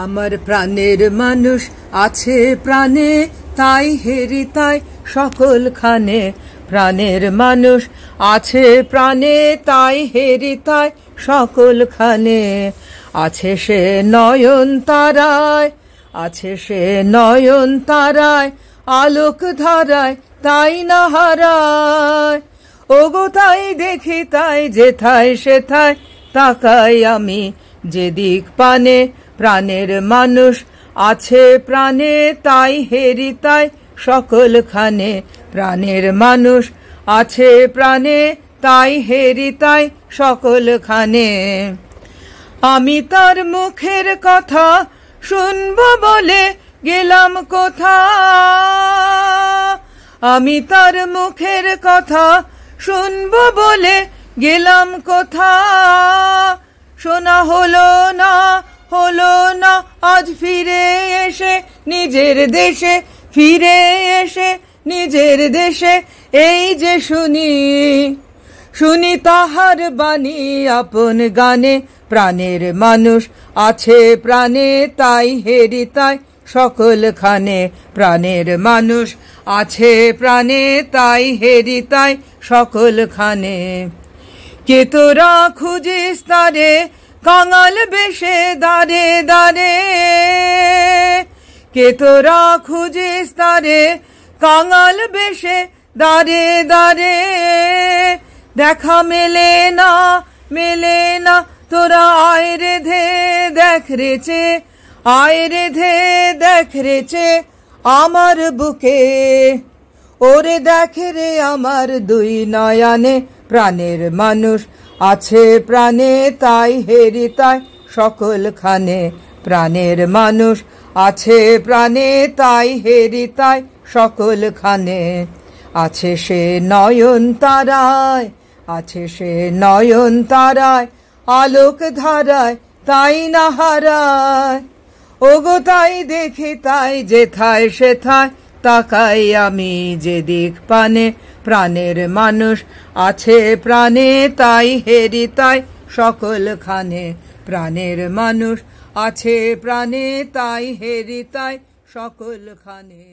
আমার প্রাণের মানুষ আছে প্রাণে, তাই হেরি তাই সকলখানে। প্রাণের মানুষ আছে প্রাণে, তাই হেরি তাই সকলখানে। আছে সে নয়ন তারায়, আছে সে নয়ন তারায়, আলোক ধারায় তাই না হারায়। ওগো তাই দেখি তাই যেথায় সেথায় তাকাই আমি যেদিক পানে। প্রাণের মানুষ আছে প্রাণে, তাই হেরি তাই সকলখানে। প্রাণের মানুষ আছে প্রাণে, তাই হেরি তাই সকলখানে। আমি তার মুখের কথা শুনবো বলে গেলাম কোথা, আমি তার মুখের কথা শুনবো বলে গেলাম কোথা। শোনা হলো না, হলো না আজ ফিরে এসে নিজের দেশে, ফিরে এসে নিজের দেশে। এই যে শুনি, শুনি তাহার বাণী আপন গানে। প্রাণের মানুষ আছে প্রাণে, তাই হেরি তাই সকলখানে। প্রাণের মানুষ আছে প্রাণে, তাই হেরি তাই সকলখানে। কে তোরা খুঁজিস তারে কাঙাল বেশে দাঁড়ে দাঁড়ে, কে তোরা খুঁজিস তারে কাঙাল বেশে দাঁড়ে দাঁড়ে। দেখা মেলে না, মেলে না তোরা আয় রেধে দেখ রেচে, আয় রেধে দেখ রেচে আমার বুকে। ওরে দেখ রে আমার দুই নয়নে। প্রাণের মানুষ আছে প্রাণে, তাই হেরি তাই সকলখানে। প্রাণের মানুষ আছে প্রাণে, তাই হেরি তাই সকলখানে। আছে সে নয়ন তারায়, আছে সে নয়ন তারায়, আলোক ধারায় তাই না হারায়। ওগো তাই দেখি তাই যেথায় সেথায় তাকাই আমি যেদিক পানে। প্রাণের মানুষ আছে প্রাণে, তাই হেরি তাই সকলখানে। প্রাণের মানুষ আছে প্রাণে, তাই হেরি তাই সকলখানে।